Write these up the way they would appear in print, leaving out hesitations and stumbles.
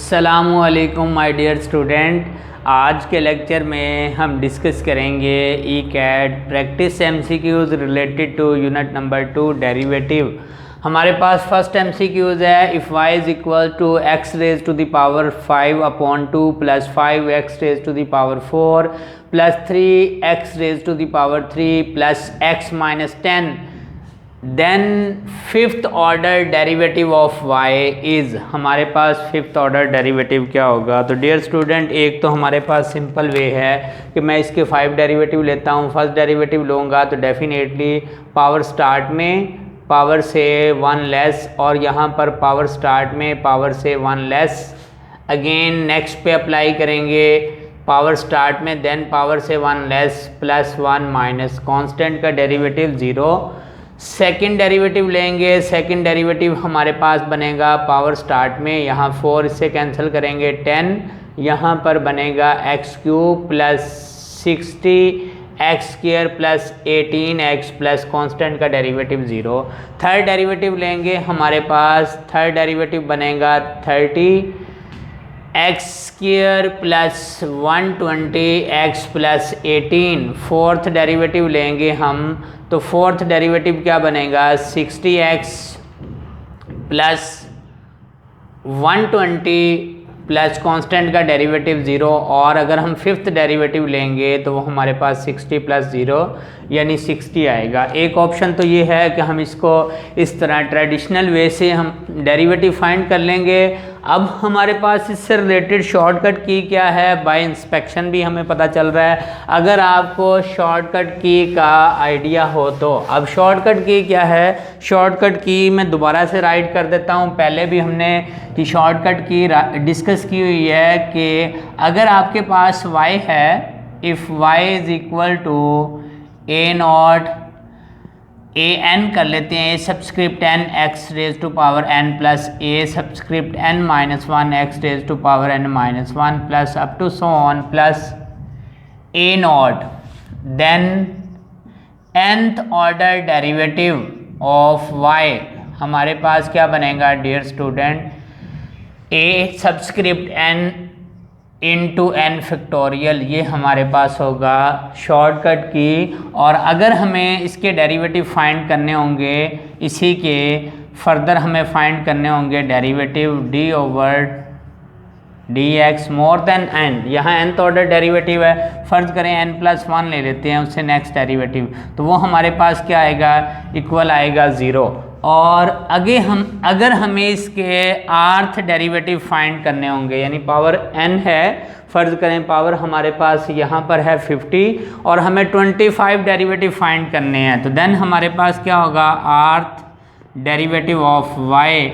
अस्सलामुअलैकुम my dear student. आज के लेक्चर में हम डिस्कस करेंगे E CAT practice MCQs related to unit number 2 derivative. हमारे पास फर्स्ट एमसीक्यूज़ है, if y is equal to x raise to the power 5/2 plus 5x raise to the power 4 plus 3x raise to the power 3 plus x minus 10, then fifth order derivative of y is. हमारे पास fifth order derivative क्या होगा? तो dear student, एक तो हमारे पास simple way है कि मैं इसके 5 डेरिवेटिव लेता हूँ। फर्स्ट डेरिवेटिव लूँगा तो डेफिनेटली पावर स्टार्ट में पावर से 1 लेस और यहाँ पर पावर स्टार्ट में पावर से 1 लेस। अगेन नेक्स्ट पे अप्लाई करेंगे पावर स्टार्ट में, देन पावर से 1 लेस प्लस 1 माइनस, कांस्टेंट का डेरिवेटिव 0। सेकंड डेरिवेटिव लेंगे, सेकंड डेरिवेटिव हमारे पास बनेगा पावर स्टार्ट में, यहाँ 4 इससे कैंसिल करेंगे 10, यहाँ पर बनेगा x cube plus 60 x square plus 18x plus constant का डेरिवेटिव 0। थर्ड डेरिवेटिव लेंगे, हमारे पास थर्ड डेरिवेटिव बनेगा 30 x square plus 120 x plus 18। Fourth derivative लेंगे हम, तो फोर्थ डेरिवेटिव क्या बनेगा 60x प्लस 120 प्लस कांस्टेंट का डेरिवेटिव 0। और अगर हम फिफ्थ डेरिवेटिव लेंगे तो वो हमारे पास 60 प्लस 0 यानी 60 आएगा। एक ऑप्शन तो ये है कि हम इसको इस तरह ट्रेडिशनल वे से हम डेरिवेटिव फाइंड कर लेंगे। अब हमारे पास इससे रिलेटेड शॉर्टकट की क्या है, बाय इंस्पेक्शन भी हमें पता चल रहा है। अगर आपको शॉर्टकट की का आइडिया हो तो, अब शॉर्टकट की क्या है, शॉर्टकट की मैं दोबारा से राइट कर देता हूँ। पहले भी हमने ये शॉर्टकट की डिस्कस की हुई है कि अगर आपके पास y है, if y is equal to a not a n कर लेते हैं, a subscript n x raise to power n plus a subscript n minus 1 x raise to power n minus 1 plus up to so on plus a not, then nth order derivative of y हमारे पास क्या बनेगा dear student, a subscript n into n factorial, ये हमारे पास होगा shortcut की। और अगर हमें इसके डेरिवेटिव फाइंड करने होंगे, इसी के फर्दर हमें फाइंड करने होंगे derivative d over d x more than n. यहाँ nth ऑर्डर डेरिवेटिव है, फ़र्ज़ करें n प्लस 1 ले लेते हैं उससे नेक्स्ट डेरिवेटिव, तो वो हमारे पास क्या आएगा, इक्वल आएगा 0। और अगर हमें इसके आर्थ डेरिवेटिव फाइंड करने होंगे, यानी पावर n है, फ़र्ज़ करें पावर हमारे पास यहाँ पर है 50 और हमें 25 डेरिवेटिव फाइंड करने हैं, तो देन हमारे पास क्या होगा, आर्थ डेरिवेटिव ऑफ y।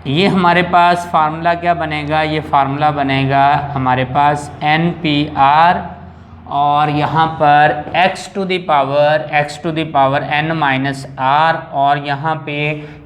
ये हमारे पास फार्मूला क्या बनेगा, ये फार्मूला बनेगा हमारे पास NPR और यहाँ पर x to the power n minus r, और यहाँ पे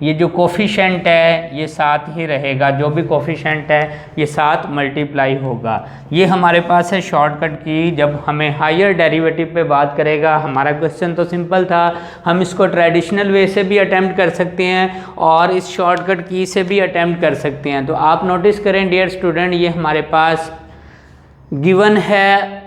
ये जो कोफिशेंट है ये साथ ही रहेगा, जो भी कोफिशेंट है ये साथ मल्टीप्लाई होगा। ये हमारे पास है शॉर्टकट की। जब हमें हायर डेरिवेटिव पे बात करेगा, हमारा क्वेश्चन तो सिंपल था, हम इसको ट्रेडिशनल वे से भी अटैम्प्ट कर सकते हैं और इस शॉर्टकट की से भी अटैम्प्ट कर सकते हैं। तो आप नोटिस करें डियर स्टूडेंट, ये हमारे पास गिवन है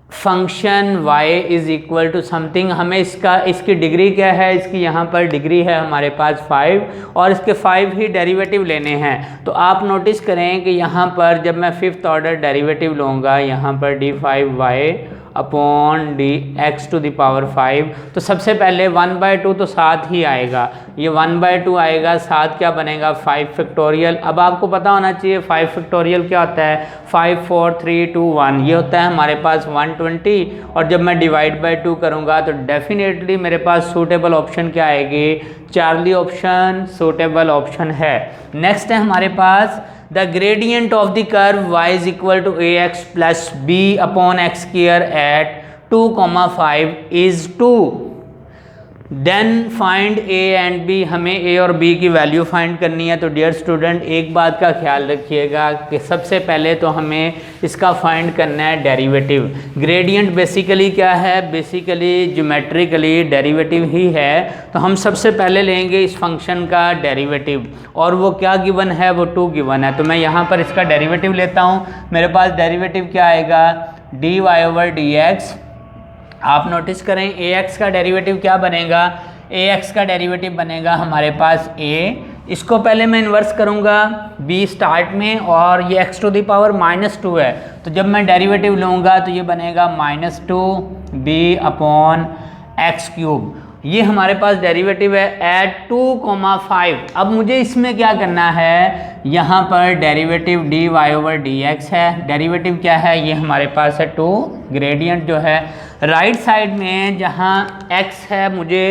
function y is equal to something. हमें इसकी डिग्री क्या है, इसकी यहाँ पर डिग्री है हमारे पास 5 और इसके 5 ही डेरिवेटिव लेने हैं। तो आप नोटिस करें कि यहाँ पर जब मैं फिफ्थ ऑर्डर डेरिवेटिव लूँगा, यहाँ पर d5y upon d x to the power 5, तो सबसे पहले 1/2 तो साथ ही आएगा, ये 1/2 आएगा, साथ क्या बनेगा 5 फैक्टोरियल। अब आपको पता होना चाहिए 5 फैक्टोरियल क्या होता है, 5 4 3 2 1, ये होता है हमारे पास 120। और जब मैं डिवाइड बाय 2 करूँगा तो डेफिनेटली मेरे पास सूटेबल ऑप्शन क्या आएगी, चार्ली ऑप्शन सूटेबल ऑप्शन है। नेक्स्ट है हमारे पास the gradient of the curve y is equal to ax plus b upon x square at 2,5 is 2। Then find a and b, हमें ए और B की value find करनी है। तो डियर स्टूडेंट एक बात का ख्याल रखिएगा कि सबसे पहले तो हमें इसका फाइंड करना है डेरिवेटिव। ग्रेडियंट बेसिकली क्या है, बेसिकली ज्योमेट्रिकली डेरिवेटिव ही है। तो हम सबसे पहले लेंगे इस फंक्शन का डेरिवेटिव, और वो क्या गिवन है, वो 2 गिवन है। तो मैं यहाँ पर इसका डेरिवेटिव लेता हूँ। मेरे पास डेरिवेटिव क्या आएगा, dy ओवर dx। आप नोटिस करें ax का डेरिवेटिव क्या बनेगा, ax का डेरिवेटिव बनेगा हमारे पास a, इसको पहले मैं इन्वर्स करूंगा b स्टार्ट में, और ये x टू द पावर -2 है। तो जब मैं डेरिवेटिव लूँगा तो ये बनेगा -2b अपॉन एक्स क्यूब। ये हमारे पास डेरिवेटिव है एट 2,5। अब मुझे इसमें क्या करना है, यहाँ पर डेरिवेटिव dy ओवर dx है। डेरिवेटिव क्या है, ये हमारे पास है 2। ग्रेडियंट जो है राइट साइड में जहाँ x है मुझे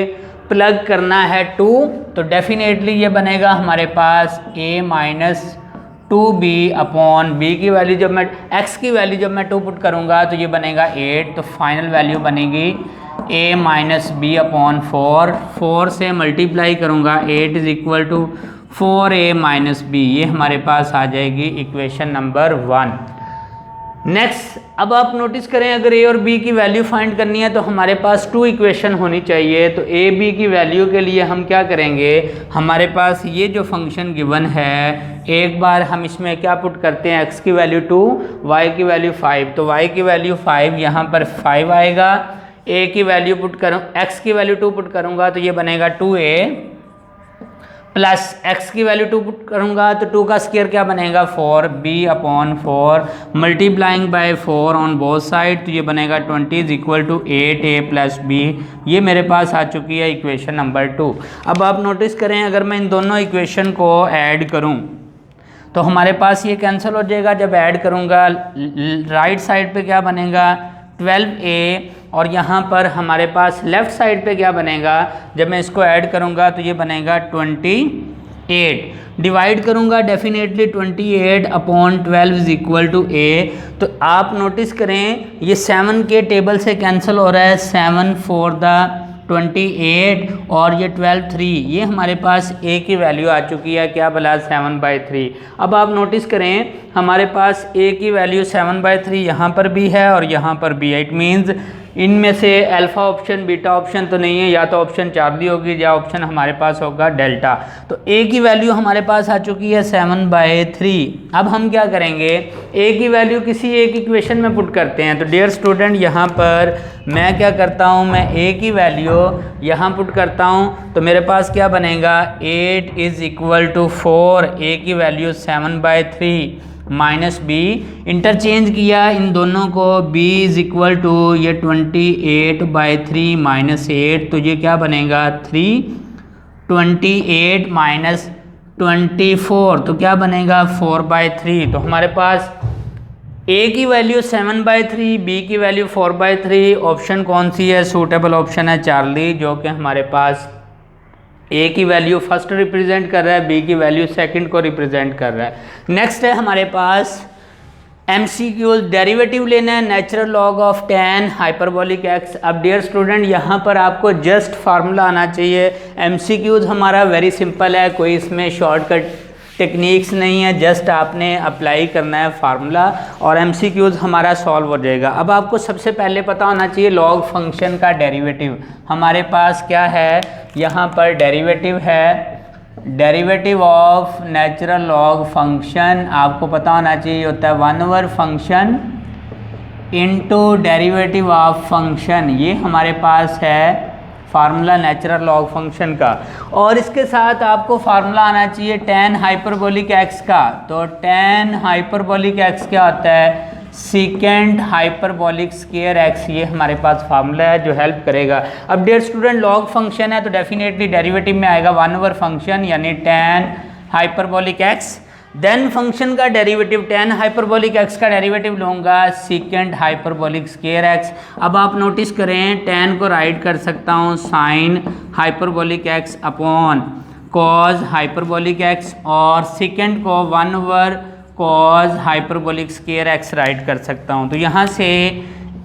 प्लग करना है 2, तो डेफिनेटली ये बनेगा हमारे पास a minus 2b upon b की वैल्यू, जब मैं x की वैल्यू जब मैं 2 पुट करूँगा तो ये बनेगा 8। तो फाइनल वैल्यू बनेगी a माइनस बी अपॉन 4 से मल्टीप्लाई करूँगा 8 is equal to 4a minus b. ये हमारे पास आ जाएगी इक्वेशन नंबर 1। नेक्स्ट, अब आप नोटिस करें अगर a और b की वैल्यू फाइंड करनी है तो हमारे पास 2 इक्वेशन होनी चाहिए। तो a b की वैल्यू के लिए हम क्या करेंगे, हमारे पास ये जो फंक्शन गिवन है एक बार हम इसमें क्या पुट करते हैं, x की वैल्यू 2, y की वैल्यू 5। तो y की वैल्यू 5, यहाँ पर 5 आएगा। a की वैल्यू पुट करूँ, x की वैल्यू 2 पुट करूँगा तो ये बनेगा 2a, प्लस x की वैल्यू 2 पुट करूँगा तो 2 का स्क्वायर क्या बनेगा 4b upon 4 multiplying by 4 on both side. तो ये बनेगा 20 is equal to 8a plus b। ये मेरे पास आ चुकी है इक्वेशन नंबर 2। अब आप नोटिस करें अगर मैं इन दोनों इक्वेशन को ऐड करूँ तो हमारे पास ये कैंसिल हो जाएगा। जब ऐड करूँगा राइट साइड पे क्या बनेगा 12a, और यहाँ पर हमारे पास लेफ़्ट साइड पे क्या बनेगा, जब मैं इसको ऐड करूँगा तो ये बनेगा 28। डिवाइड करूँगा definitely 28 upon 12 is equal to a। तो आप नोटिस करें ये 7 के टेबल से कैंसिल हो रहा है, 7 4 द 28 और ये 12 3, ये हमारे पास a की वैल्यू आ चुकी है क्या भला 7/3। अब आप नोटिस करें हमारे पास a की वैल्यू 7/3 यहाँ पर भी है और यहाँ पर भी है। इट मीन्स इनमें से अल्फ़ा ऑप्शन बीटा ऑप्शन तो नहीं है, या तो ऑप्शन चार्ली होगी या ऑप्शन हमारे पास होगा डेल्टा। तो a की वैल्यू हमारे पास आ चुकी है 7/3। अब हम क्या करेंगे, a की वैल्यू किसी एक इक्वेशन में पुट करते हैं। तो डियर स्टूडेंट यहाँ पर मैं क्या करता हूँ, मैं a की वैल्यू यहाँ पुट करता हूँ तो मेरे पास क्या बनेगा 8 इज इक्वल टू 4, a की वैल्यू 7/3 माइनस b, इंटरचेंज किया इन दोनों को, b इज इक्वल टू ये 28/3 माइनस 8, तो ये क्या बनेगा 3, 28 माइनस 24 तो क्या बनेगा 4/3। तो हमारे पास a की वैल्यू 7/3, b की वैल्यू 4/3। ऑप्शन कौन सी है, सूटेबल ऑप्शन है चार्ली, जो कि हमारे पास a की वैल्यू फर्स्ट रिप्रेजेंट कर रहा है, b की वैल्यू सेकंड को रिप्रेजेंट कर रहा है। नेक्स्ट है हमारे पास MCQs, डेरिवेटिव लेना है natural log of tan hyperbolic x। अब डियर स्टूडेंट यहाँ पर आपको जस्ट फार्मूला आना चाहिए। MCQs हमारा वेरी सिंपल है, कोई इसमें शॉर्टकट टेक्निक्स नहीं है, जस्ट आपने अप्लाई करना है फार्मूला और MCQs हमारा सॉल्व हो जाएगा। अब आपको सबसे पहले पता होना चाहिए लॉग फंक्शन का डेरिवेटिव हमारे पास क्या है, यहाँ पर डेरिवेटिव है derivative of natural log function, आपको पता होना चाहिए होता है 1 function into derivative of function. ये हमारे पास है फार्मूला नेचुरल लॉग फंक्शन का। और इसके साथ आपको फार्मूला आना चाहिए tan हाइपरबोलिक x का। तो tan हाइपरबोलिक x क्या होता है, सेकेंड हाइपरबोलिक स्क्वायर x, ये हमारे पास फार्मूला है जो हेल्प करेगा। अब डियर स्टूडेंट लॉग फंक्शन है तो डेफिनेटली डेरिवेटिव में आएगा 1 फंक्शन यानी tan hyperbolic x। Then function का डेरिवेटिव tan हाइपरबोलिक x का डेरिवेटिव लूँगा सेकेंड हाइपरबोलिक स्क्वायर x। अब आप नोटिस करें tan को राइट कर सकता हूँ sine hyperbolic x upon cos hyperbolic x, और सेकेंड को 1 cos hyperbolic square x right कर सकता हूँ। तो यहाँ से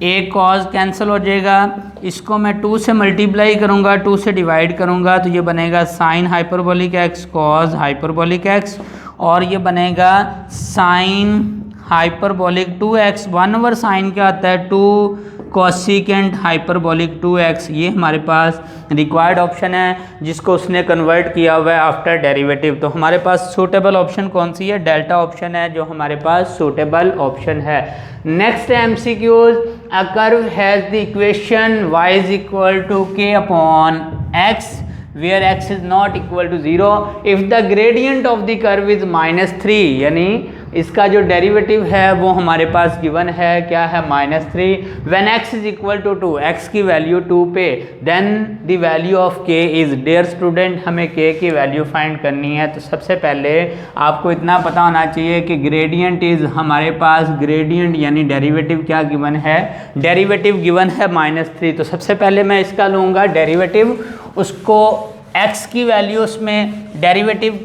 ए कॉज कैंसिल हो जाएगा, इसको मैं 2 से मल्टीप्लाई करूँगा, 2 से डिवाइड करूँगा तो ये बनेगा sine hyperbolic x cos hyperbolic x, और ये बनेगा साइन हाइपरबोलिक 2x 1/, साइन क्या आता है 2 कोसिकेंट हाइपरबोलिक 2x। ये हमारे पास रिक्वायर्ड ऑप्शन है जिसको उसने कन्वर्ट किया हुआ है आफ्टर डेरिवेटिव। तो हमारे पास सूटेबल ऑप्शन कौन सी है, डेल्टा ऑप्शन है जो हमारे पास सूटेबल ऑप्शन है। Next MCQs, a curve has the equation y is equal to k upon x where x is not equal to 0 if the gradient of the curve is -3, यानी इसका जो derivative है वो हमारे पास गिवन है, क्या है -3। When x is equal to 2, x की वैल्यू 2 पे, then the value of k is, dear student हमें k की वैल्यू फाइंड करनी है। तो सबसे पहले आपको इतना पता होना चाहिए कि ग्रेडियंट इज, हमारे पास ग्रेडियंट यानी डेरिवेटिव क्या गिवन है, डेरिवेटिव गिवन है -3। तो सबसे पहले मैं इसका लूँगा डेरिवेटिव, उसको x की वैल्यू, उसमें डेरिवेटिव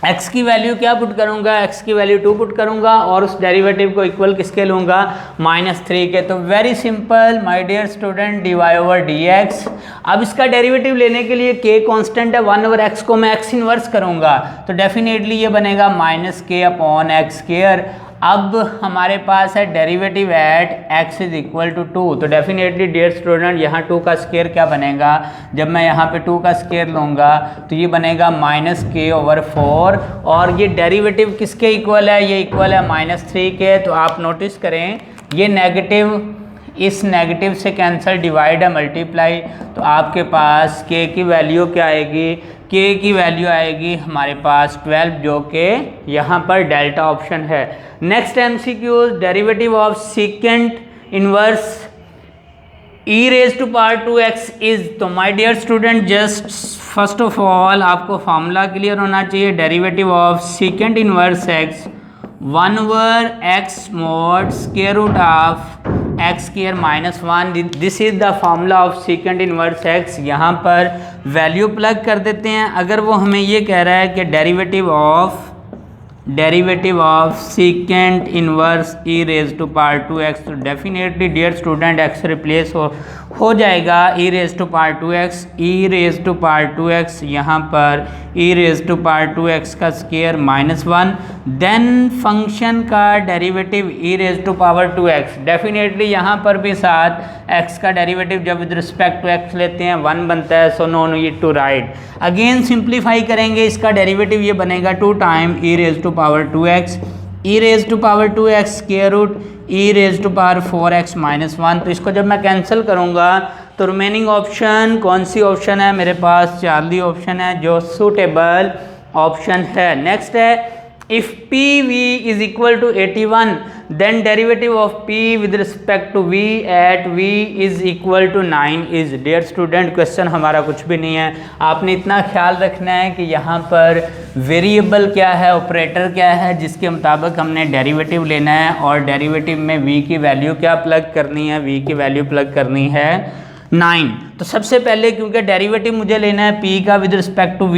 x की वैल्यू क्या पुट करूँगा, x की वैल्यू 2 पुट करूँगा और उस डेरिवेटिव को इक्वल किसके लूँगा, -3 के। तो very simple my dear student, dy/dx। अब इसका डेरिवेटिव लेने के लिए k कांस्टेंट है, 1/x को मैं x इनवर्स करूँगा तो डेफिनेटली ये बनेगा -k अपॉन x स्क्वायर। अब हमारे पास है derivative at x is equal to 2, तो डेफिनेटली डियर स्टूडेंट यहाँ 2 का स्क्वायर क्या बनेगा, जब मैं यहाँ पे 2 का स्क्वायर लूँगा तो ये बनेगा -k/4, और ये डेरिवेटिव किसके इक्वल है, ये इक्वल है -3 के। तो आप नोटिस करें ये नेगेटिव इस नेगेटिव से कैंसिल, डिवाइड है मल्टीप्लाई, तो आपके पास k की वैल्यू क्या आएगी, k की वैल्यू आएगी हमारे पास 12, जो कि यहाँ पर डेल्टा ऑप्शन है। Next MCQ, derivative of second inverse e⁻²x is, तो my dear student just first of all आपको फार्मूला क्लियर होना चाहिए। Derivative of second inverse x 1/x mod square root of x square -1, this is the formula of second inverse x। यहाँ पर value plug कर देते हैं। अगर वो हमें ये कह रहा है कि derivative of second inverse e⁻²x, तो definitely dear student x replace हो जाएगा e⁻²x, यहाँ पर e⁻²x का स्क्वायर -1, देन फंक्शन का डेरिवेटिव e⁻²x, डेफिनेटली यहाँ पर भी साथ x का डेरिवेटिव जब विद रिस्पेक्ट टू x लेते हैं 1 बनता है, so no need to write. Again simplify करेंगे, इसका डेरिवेटिव ये बनेगा 2 time e⁻²x, e⁻²x square root e⁻4x -1। तो इसको जब मैं कैंसिल करूँगा तो रिमेनिंग ऑप्शन कौन सी ऑप्शन है, मेरे पास चार्ली ऑप्शन है जो सूटेबल ऑप्शन है। नेक्स्ट है, if PV is equal to 81 then derivative of P with respect to V at V is equal to 9 is. Dear student question हमारा कुछ भी नहीं है, आपने इतना ख्याल रखना है कि यहाँ पर वेरिएबल क्या है, ऑपरेटर क्या है, जिसके मुताबिक हमने डेरिवेटिव लेना है, और डेरिवेटिव में V की वैल्यू क्या प्लग करनी है, V की वैल्यू प्लग करनी है 9। तो सबसे पहले क्योंकि डेरिवेटिव मुझे लेना है p का विद रिस्पेक्ट टू v,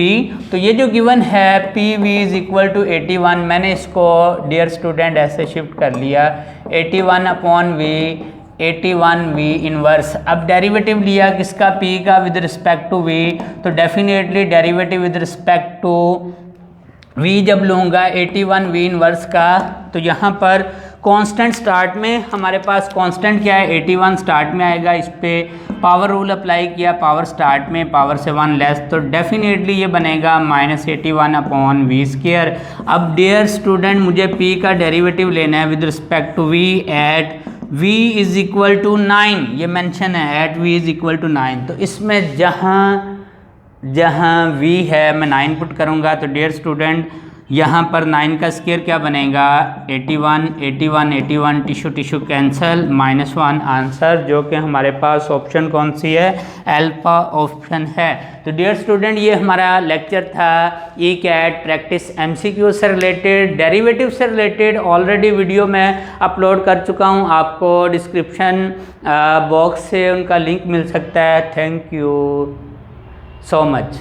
तो ये जो गिवन है PV इज इक्वल टू 81, मैंने इसको डियर स्टूडेंट ऐसे शिफ्ट कर लिया 81 अपॉन v, 81v इनवर्स। अब डेरिवेटिव लिया किसका, p का विद रिस्पेक्ट टू v, तो definitely derivative with respect to v जब लूँगा 81v इनवर्स का, तो यहाँ पर कांस्टेंट स्टार्ट में हमारे पास कांस्टेंट क्या है 81 स्टार्ट में आएगा, इस पे पावर रूल अप्लाई किया, पावर स्टार्ट में पावर से 1 लेस, तो डेफिनेटली ये बनेगा -81 अपॉन v स्क्वायर। अब डियर स्टूडेंट मुझे p का डेरिवेटिव लेना है with respect to v at v is equal to 9, ये मेंशन है at v is equal to 9। तो इसमें जहाँ v है मैं 9 पुट करूँगा, तो डियर स्टूडेंट यहाँ पर 9 का स्क्वायर क्या बनेगा 81, 81, 81, टिश्यू कैंसल, -1 आंसर, जो कि हमारे पास ऑप्शन कौन सी है, अल्फा ऑप्शन है। तो डियर स्टूडेंट ये हमारा लेक्चर था ECAT प्रैक्टिस MCQ से रिलेटेड, डेरिवेटिव से रिलेटेड ऑलरेडी वीडियो मैं अपलोड कर चुका हूँ, आपको डिस्क्रिप्शन बॉक्स से उनका लिंक मिल सकता है। Thank you so much.